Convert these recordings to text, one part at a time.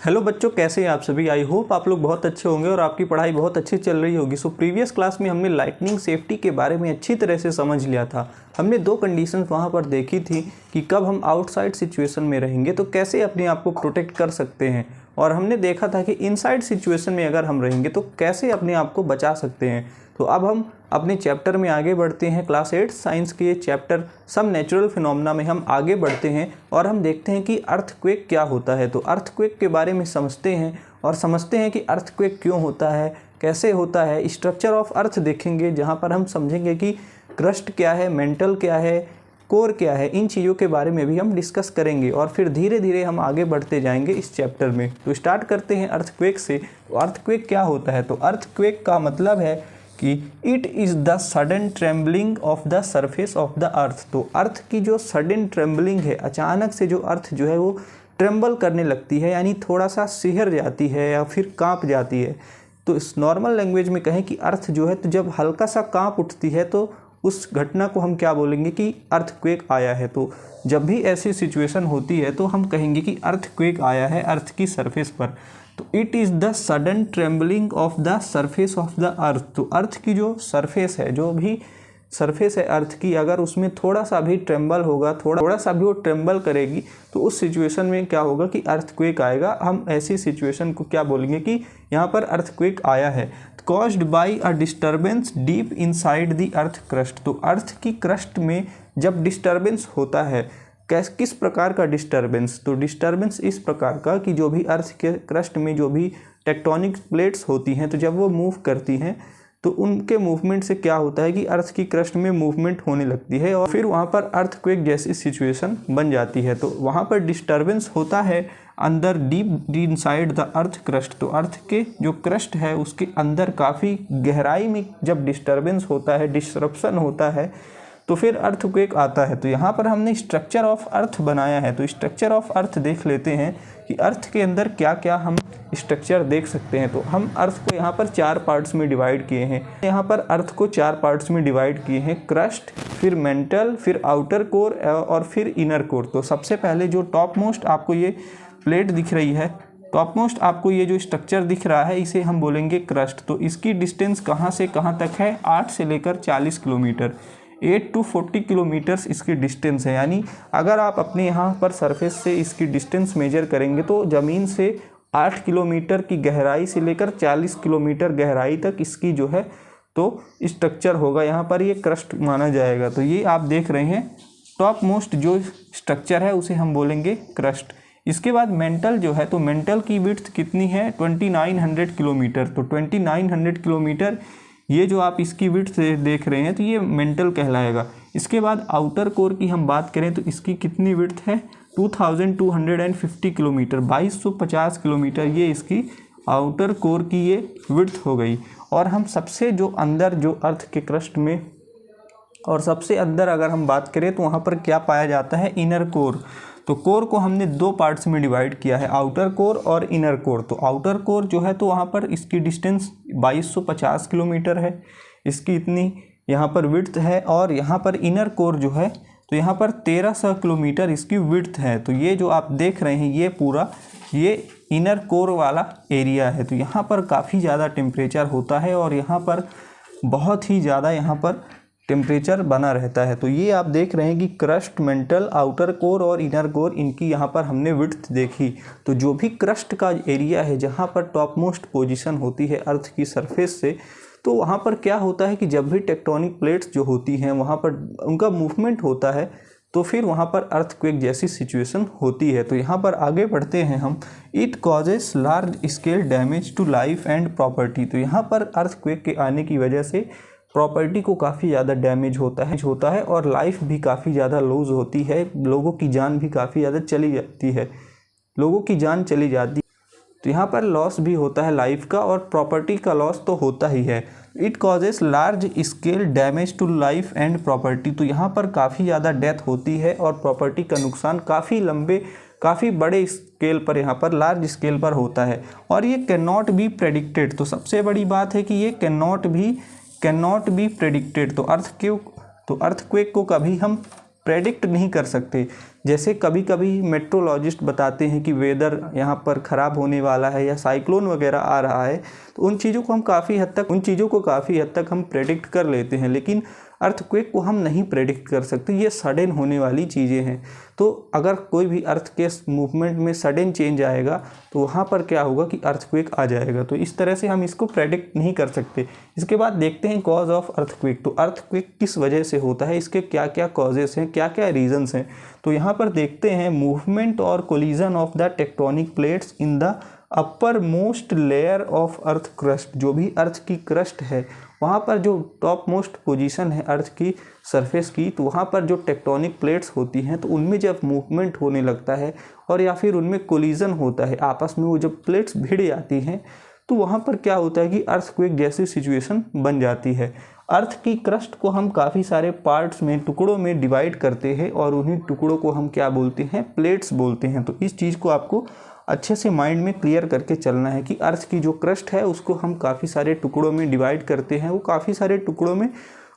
Hello बच्चों, कैसे हैं आप सभी। आई होप आप लोग बहुत अच्छे होंगे और आपकी पढ़ाई बहुत अच्छी चल रही होगी। सो प्रीवियस क्लास में हमने लाइटनिंग सेफ्टी के बारे में अच्छी तरह से समझ लिया था। हमने दो कंडीशंस वहाँ पर देखी थी कि कब हम आउटसाइड सिचुएशन में रहेंगे तो कैसे अपने आप को प्रोटेक्ट कर सकते हैं, और हमने देखा था कि इनसाइड सिचुएशन में अगर हम रहेंगे तो कैसे अपने आप को बचा सकते हैं। तो अब हम अपने चैप्टर में आगे बढ़ते हैं। क्लास 8 साइंस के चैप्टर सम नेचुरल फिनोमेना में हम आगे बढ़ते हैं और हम देखते हैं कि अर्थक्वेक क्या होता है। तो अर्थक्वेक के बारे में समझते हैं और समझते हैं कि अर्थक्वेक क्यों होता है, कैसे होता है। स्ट्रक्चर ऑफ अर्थ देखेंगे जहाँ पर हम समझेंगे कि क्रस्ट क्या है, मेंटल क्या है, कोर क्या है। इन चीज़ों के बारे में भी हम डिस्कस करेंगे और फिर धीरे धीरे हम आगे बढ़ते जाएंगे इस चैप्टर में। तो स्टार्ट करते हैं अर्थक्वेक से। तो अर्थक्वेक क्या होता है? तो अर्थक्वेक का मतलब है कि it is the sudden trembling of the surface of the earth. तो अर्थ की जो सडन ट्रेम्बलिंग है, अचानक से जो अर्थ जो है वो ट्रेम्बल करने लगती है, यानी थोड़ा सा सिहर जाती है या फिर कांप जाती है। तो इस नॉर्मल लैंग्वेज में कहें कि अर्थ जो है तो जब हल्का सा कांप उठती है तो उस घटना को हम क्या बोलेंगे कि अर्थक्वेक आया है। तो जब भी ऐसी सिचुएशन होती है तो हम कहेंगे कि अर्थक्वेक आया है अर्थ की सरफेस पर। तो it is the sudden trembling of the surface of the earth. तो अर्थ की जो सरफेस है, जो भी सरफेस है अर्थ की, अगर उसमें थोड़ा सा भी ट्रेम्बल होगा, थोड़ा सा भी वो ट्रेम्बल करेगी तो उस सिचुएशन में क्या होगा कि अर्थक्वेक आएगा। हम ऐसी सिचुएशन को क्या बोलेंगे कि यहाँ पर अर्थक्वेक आया है। Caused by a disturbance deep inside the earth crust. तो अर्थ की क्रस्ट में जब डिस्टर्बेंस होता है, किस प्रकार का डिस्टर्बेंस? तो डिस्टर्बेंस इस प्रकार का कि जो भी अर्थ के क्रस्ट में जो भी टेक्टोनिक प्लेट्स होती हैं, तो जब वो मूव करती हैं तो उनके मूवमेंट से क्या होता है कि अर्थ की क्रस्ट में मूवमेंट होने लगती है और फिर वहाँ पर अर्थक्वेक जैसी सिचुएशन बन जाती है। तो वहाँ पर डिस्टर्बेंस होता है अंदर deep inside the earth crust. तो अर्थ के जो क्रस्ट है उसके अंदर काफ़ी गहराई में जब डिस्टर्बेंस होता है, डिस्ट्रप्शन होता है, तो फिर अर्थक्वेक आता है। तो यहाँ पर हमने स्ट्रक्चर ऑफ अर्थ बनाया है। तो स्ट्रक्चर ऑफ अर्थ देख लेते हैं कि अर्थ के अंदर क्या क्या हम स्ट्रक्चर देख सकते हैं। तो हम अर्थ को यहाँ पर 4 पार्ट्स में डिवाइड किए हैं। यहाँ पर अर्थ को 4 पार्ट्स में डिवाइड किए हैं, क्रस्ट, फिर मेंटल, फिर आउटर कोर और फिर इनर कोर। तो सबसे पहले जो टॉप मोस्ट आपको ये प्लेट दिख रही है, टॉप मोस्ट आपको ये जो स्ट्रक्चर दिख रहा है, इसे हम बोलेंगे क्रस्ट। तो इसकी डिस्टेंस कहाँ से कहाँ तक है? 8 से लेकर 40 किलोमीटर, 8 to 40 किलोमीटर्स इसकी डिस्टेंस है। यानी अगर आप अपने यहाँ पर सरफेस से इसकी डिस्टेंस मेजर करेंगे तो ज़मीन से 8 किलोमीटर की गहराई से लेकर 40 किलोमीटर गहराई तक इसकी जो है तो स्ट्रक्चर होगा। यहाँ पर ये क्रस्ट माना जाएगा। तो ये आप देख रहे हैं टॉप मोस्ट जो स्ट्रक्चर है उसे हम बोलेंगे क्रस्ट। इसके बाद मेंटल जो है, तो मेंटल की विड्थ कितनी है? 2900 किलोमीटर। तो 2900 किलोमीटर ये जो आप इसकी विड्थ देख रहे हैं तो ये मेंटल कहलाएगा। इसके बाद आउटर कोर की हम बात करें तो इसकी कितनी विड्थ है? 2250 किलोमीटर, 2250 किलोमीटर ये इसकी आउटर कोर की ये विड्थ हो गई। और हम सबसे जो अंदर जो अर्थ के क्रस्ट में और सबसे अंदर अगर हम बात करें तो वहाँ पर क्या पाया जाता है? Inner core. तो कोर को हमने 2 पार्ट्स में डिवाइड किया है, आउटर कोर और इनर कोर। तो आउटर कोर जो है तो वहाँ पर इसकी डिस्टेंस 2250 किलोमीटर है, इसकी इतनी यहाँ पर विड्थ है। और यहाँ पर इनर कोर जो है तो यहाँ पर 1300 किलोमीटर इसकी विड्थ है। तो ये जो आप देख रहे हैं ये पूरा ये इनर कोर वाला एरिया है। तो यहाँ पर काफ़ी ज़्यादा टेम्परेचर होता है और यहाँ पर बहुत ही ज़्यादा यहाँ पर टेम्परेचर बना रहता है। तो ये आप देख रहे हैं कि क्रस्ट, मेंटल, आउटर कोर और इनर कोर, इनकी यहाँ पर हमने विड्थ देखी। तो जो भी क्रस्ट का एरिया है जहाँ पर टॉप मोस्ट पोजीशन होती है अर्थ की सरफेस से, तो वहाँ पर क्या होता है कि जब भी टेक्टोनिक प्लेट्स जो होती हैं वहाँ पर उनका मूवमेंट होता है तो फिर वहाँ पर अर्थक्वेक जैसी सिचुएशन होती है। तो यहाँ पर आगे बढ़ते हैं हम। It causes large scale damage to life and property. तो यहाँ पर अर्थक्वेक के आने की वजह से प्रॉपर्टी को काफ़ी ज़्यादा डैमेज होता है और लाइफ भी काफ़ी ज़्यादा लूज़ होती है। लोगों की जान भी काफ़ी ज़्यादा चली जाती है, लोगों की जान चली जाती है। तो यहाँ पर लॉस भी होता है लाइफ का और प्रॉपर्टी का लॉस तो होता ही है। It causes large scale damage to life and property. तो यहाँ पर काफ़ी ज़्यादा डेथ होती है और प्रॉपर्टी का नुकसान काफ़ी बड़े स्केल पर, यहाँ पर लार्ज स्केल पर होता है। और ये कैन नॉट बी प्रेडिक्टेड। तो सबसे बड़ी बात है कि ये कैन नॉट बी प्रेडिक्टेड। तो अर्थक्वेक को कभी हम प्रेडिक्ट नहीं कर सकते। जैसे कभी कभी मेट्रोलॉजिस्ट बताते हैं कि वेदर यहाँ पर ख़राब होने वाला है या साइक्लोन वगैरह आ रहा है, तो उन चीज़ों को काफ़ी हद तक हम प्रेडिक्ट कर लेते हैं, लेकिन अर्थक्वेक को हम नहीं प्रेडिक्ट कर सकते। ये सडन होने वाली चीज़ें हैं। तो अगर कोई भी अर्थ के मूवमेंट में सडन चेंज आएगा तो वहाँ पर क्या होगा कि अर्थक्वेक आ जाएगा। तो इस तरह से हम इसको प्रेडिक्ट नहीं कर सकते। इसके बाद देखते हैं कॉज ऑफ अर्थक्वेक। तो अर्थक्वेक किस वजह से होता है, इसके क्या क्या कॉजेस हैं, क्या क्या रीजंस हैं। तो यहाँ पर देखते हैं मूवमेंट और collision of the tectonic plates in the upper most layer of earth crust. जो भी अर्थ की क्रस्ट है वहाँ पर जो टॉप मोस्ट पोजीशन है अर्थ की सरफेस की, तो वहाँ पर जो टेक्टोनिक प्लेट्स होती हैं तो उनमें जब मूवमेंट होने लगता है और या फिर उनमें कोलिजन होता है आपस में, वो जब प्लेट्स भिड़ जाती हैं तो वहाँ पर क्या होता है कि अर्थक्वेक जैसी सिचुएशन बन जाती है। अर्थ की क्रस्ट को हम काफ़ी सारे पार्ट्स में, टुकड़ों में डिवाइड करते हैं और उन्हीं टुकड़ों को हम क्या बोलते हैं, प्लेट्स बोलते हैं। तो इस चीज़ को आपको अच्छे से माइंड में क्लियर करके चलना है कि अर्थ की जो क्रस्ट है उसको हम काफ़ी सारे टुकड़ों में डिवाइड करते हैं। वो काफ़ी सारे टुकड़ों में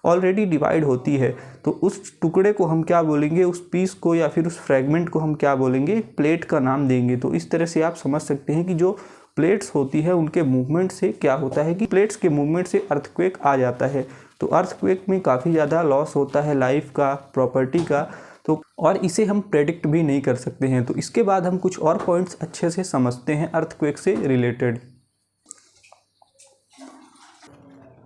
ऑलरेडी डिवाइड होती है, तो उस टुकड़े को हम क्या बोलेंगे, उस पीस को या फिर उस फ्रैगमेंट को हम क्या बोलेंगे, प्लेट का नाम देंगे। तो इस तरह से आप समझ सकते हैं कि जो प्लेट्स होती है उनके मूवमेंट से क्या होता है कि प्लेट्स के मूवमेंट से अर्थक्वेक आ जाता है। तो अर्थक्वेक में काफ़ी ज़्यादा लॉस होता है लाइफ का, प्रॉपर्टी का, तो और इसे हम प्रेडिक्ट भी नहीं कर सकते हैं। तो इसके बाद हम कुछ और पॉइंट्स अच्छे से समझते हैं अर्थक्वेक से रिलेटेड।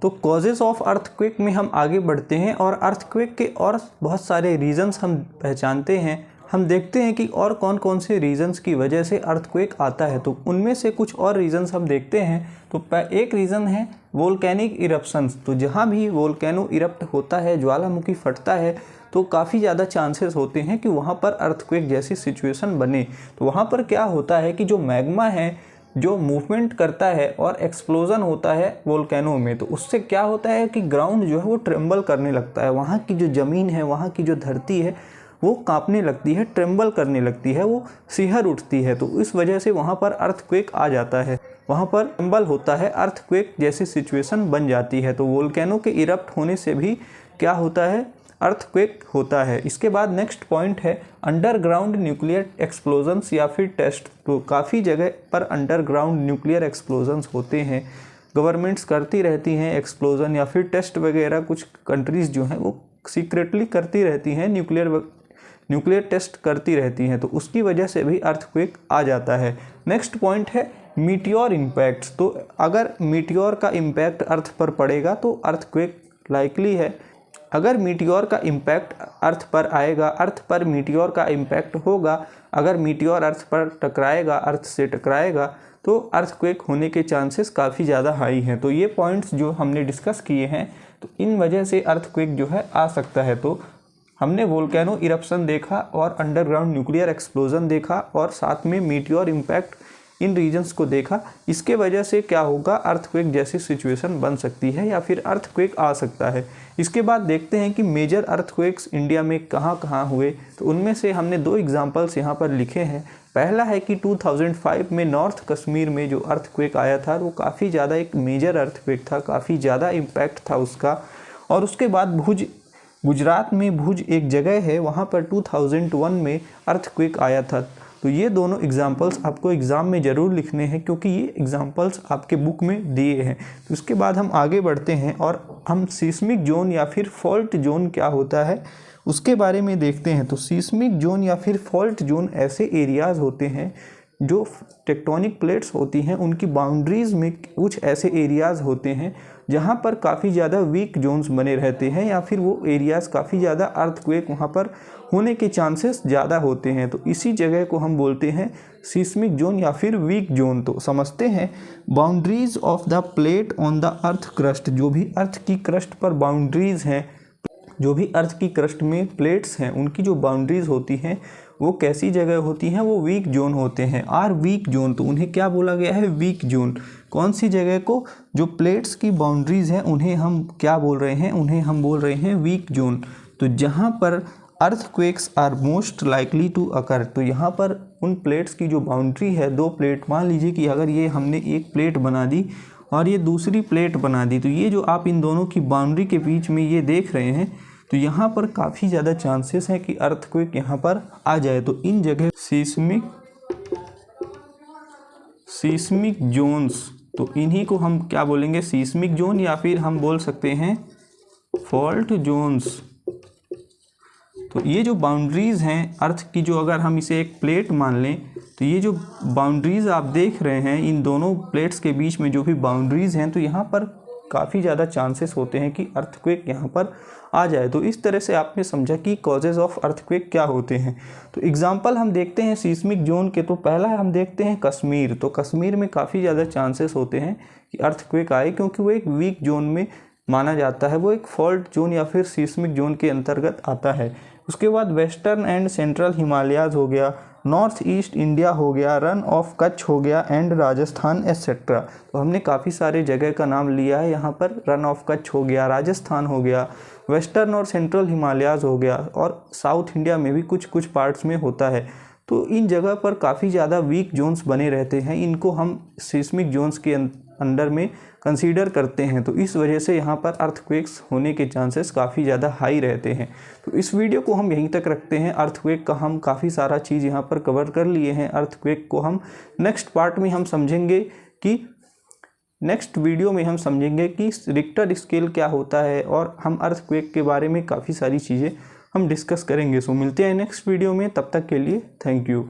तो कॉजेस ऑफ अर्थक्वेक में हम आगे बढ़ते हैं और अर्थक्वेक के और बहुत सारे रीजंस हम पहचानते हैं। हम देखते हैं कि और कौन कौन से रीजंस की वजह से अर्थक्वेक आता है। तो उनमें से कुछ और रीजंस हम देखते हैं। तो एक रीज़न है वोल्केनिक इरप्शंस। तो जहाँ भी वोल्केनो इरप्ट होता है, ज्वालामुखी फटता है, तो काफ़ी ज़्यादा चांसेस होते हैं कि वहाँ पर अर्थक्वेक जैसी सिचुएशन बने। तो वहाँ पर क्या होता है कि जो मैग्मा है जो मूवमेंट करता है और एक्सप्लोजन होता है वोल्केनो में, तो उससे क्या होता है कि ग्राउंड जो है वो ट्रेम्बल करने लगता है। वहाँ की जो ज़मीन है, वहाँ की जो धरती है वो कांपने लगती है, ट्रेम्बल करने लगती है, वो सिहर उठती है। तो इस वजह से वहाँ पर अर्थक्वेक आ जाता है, वहाँ पर ट्रेम्बल होता है, अर्थक्वेक जैसी सिचुएशन बन जाती है। तो वोल्केनो के इरप्ट होने से भी क्या होता है, अर्थक्वेक होता है। इसके बाद नेक्स्ट पॉइंट है अंडरग्राउंड न्यूक्लियर एक्सप्लोजन्स या फिर टेस्ट। तो काफ़ी जगह पर अंडरग्राउंड न्यूक्लियर एक्सप्लोजन्स होते हैं, गवर्नमेंट्स करती रहती हैं एक्सप्लोजन या फिर टेस्ट वगैरह। कुछ कंट्रीज़ जो हैं वो सीक्रेटली करती रहती हैं, न्यूक्लियर टेस्ट करती रहती हैं, तो उसकी वजह से भी अर्थक्वेक आ जाता है। नेक्स्ट पॉइंट है मीटियोर इम्पैक्ट्स। तो अगर मीटियोर का इम्पैक्ट अर्थ पर पड़ेगा तो अर्थक्वेक लाइकली है। अगर मीटियोर का इम्पैक्ट अर्थ पर आएगा, अर्थ पर मीटियोर का इम्पैक्ट होगा, अगर मीटियोर अर्थ पर टकराएगा, अर्थ से टकराएगा, तो अर्थक्वेक होने के चांसेस काफ़ी ज़्यादा हाई हैं। तो ये पॉइंट्स जो हमने डिस्कस किए हैं, तो इन वजह से अर्थक्वेक जो है आ सकता है। तो हमने वोल्केनो इरप्शन देखा और अंडरग्राउंड न्यूक्लियर एक्सप्लोजन देखा और साथ में मीटियोर इम्पैक्ट इन रीजन्स को देखा। इसके वजह से क्या होगा, अर्थक्वेक जैसी सिचुएशन बन सकती है या फिर अर्थक्वेक आ सकता है। इसके बाद देखते हैं कि मेजर अर्थक्वेक्स इंडिया में कहाँ कहाँ हुए। तो उनमें से हमने 2 एग्जांपल्स यहाँ पर लिखे हैं। पहला है कि 2005 में नॉर्थ कश्मीर में जो अर्थक्वेक आया था वो काफ़ी ज़्यादा एक मेजर अर्थक्वेक था, काफ़ी ज़्यादा इम्पैक्ट था उसका। और उसके बाद गुजरात में भुज एक जगह है, वहाँ पर 2001 में अर्थक्वेक आया था। तो ये दोनों एग्जाम्पल्स आपको एग्ज़ाम में ज़रूर लिखने हैं क्योंकि ये एग्जाम्पल्स आपके बुक में दिए हैं। तो उसके बाद हम आगे बढ़ते हैं और हम सीस्मिक जोन या फिर फॉल्ट जोन क्या होता है उसके बारे में देखते हैं। तो सीस्मिक जोन या फिर फॉल्ट जोन ऐसे एरियाज़ होते हैं जो टेक्टोनिक प्लेट्स होती हैं, उनकी बाउंड्रीज़ में कुछ ऐसे एरियाज़ होते हैं जहाँ पर काफ़ी ज़्यादा वीक जोन्स बने रहते हैं या फिर वो एरियाज़ काफ़ी ज़्यादा अर्थक्वेक वहाँ पर होने के चांसेस ज़्यादा होते हैं। तो इसी जगह को हम बोलते हैं सीस्मिक जोन या फिर वीक जोन। तो समझते हैं boundaries of the plate on the earth crust. जो भी अर्थ की क्रस्ट पर बाउंड्रीज़ हैं, जो भी अर्थ की क्रस्ट में प्लेट्स हैं, उनकी जो बाउंड्रीज़ होती हैं वो कैसी जगह होती हैं, वो वीक जोन होते हैं। आर वीक जोन, तो उन्हें क्या बोला गया है, वीक जोन। कौन सी जगह को, जो प्लेट्स की बाउंड्रीज़ हैं उन्हें हम क्या बोल रहे हैं, उन्हें हम बोल रहे हैं वीक जोन। तो जहाँ पर earthquakes are most likely to occur. तो यहाँ पर उन प्लेट्स की जो बाउंड्री है, 2 प्लेट, मान लीजिए कि अगर ये हमने एक प्लेट बना दी और ये दूसरी प्लेट बना दी, तो ये जो आप इन दोनों की बाउंड्री के बीच में ये देख रहे हैं, तो यहाँ पर काफ़ी ज़्यादा चांसेस हैं कि अर्थक्वेक यहाँ पर आ जाए। तो इन जगह सीस्मिक जोन्स, तो इन्हीं को हम क्या बोलेंगे, सीस्मिक जोन, या फिर हम बोल सकते हैं फॉल्ट जोन्स। तो ये जो बाउंड्रीज़ हैं अर्थ की, जो अगर हम इसे एक प्लेट मान लें, तो ये जो बाउंड्रीज़ आप देख रहे हैं, इन दोनों प्लेट्स के बीच में जो भी बाउंड्रीज़ हैं, तो यहाँ पर काफ़ी ज़्यादा चांसेस होते हैं कि अर्थक्वेक यहाँ पर आ जाए। तो इस तरह से आपने समझा कि कॉजेज़ ऑफ अर्थक्वेक क्या होते हैं। तो एग्जांपल हम देखते हैं सीस्मिक जोन के। तो पहला हम देखते हैं कश्मीर। तो कश्मीर में काफ़ी ज़्यादा चांसेस होते हैं कि अर्थक्वेक आए, क्योंकि वो एक वीक जोन में माना जाता है, वो एक फॉल्ट जोन या फिर सीस्मिक जोन के अंतर्गत आता है। उसके बाद वेस्टर्न एंड सेंट्रल हिमालयाज़ हो गया, नॉर्थ ईस्ट इंडिया हो गया, रन ऑफ कच्छ हो गया, एंड राजस्थान एट्सेट्रा। तो हमने काफ़ी सारे जगह का नाम लिया है यहाँ पर। रन ऑफ कच्छ हो गया, राजस्थान हो गया, वेस्टर्न और सेंट्रल हिमालयाज़ हो गया, और साउथ इंडिया में भी कुछ कुछ पार्ट्स में होता है। तो इन जगह पर काफ़ी ज़्यादा वीक जोन्स बने रहते हैं, इनको हम सिस्मिक जोन्स के अंडर में कंसीडर करते हैं। तो इस वजह से यहाँ पर अर्थक्वेक्स होने के चांसेस काफ़ी ज़्यादा हाई रहते हैं। तो इस वीडियो को हम यहीं तक रखते हैं। अर्थक्वेक का हम काफ़ी सारा चीज़ यहाँ पर कवर कर लिए हैं। अर्थक्वेक को हम नेक्स्ट पार्ट में हम समझेंगे कि नेक्स्ट वीडियो में हम समझेंगे कि रिक्टर स्केल क्या होता है, और हम अर्थक्वेक के बारे में काफ़ी सारी चीज़ें हम डिस्कस करेंगे। सो मिलते हैं नेक्स्ट वीडियो में, तब तक के लिए थैंक यू।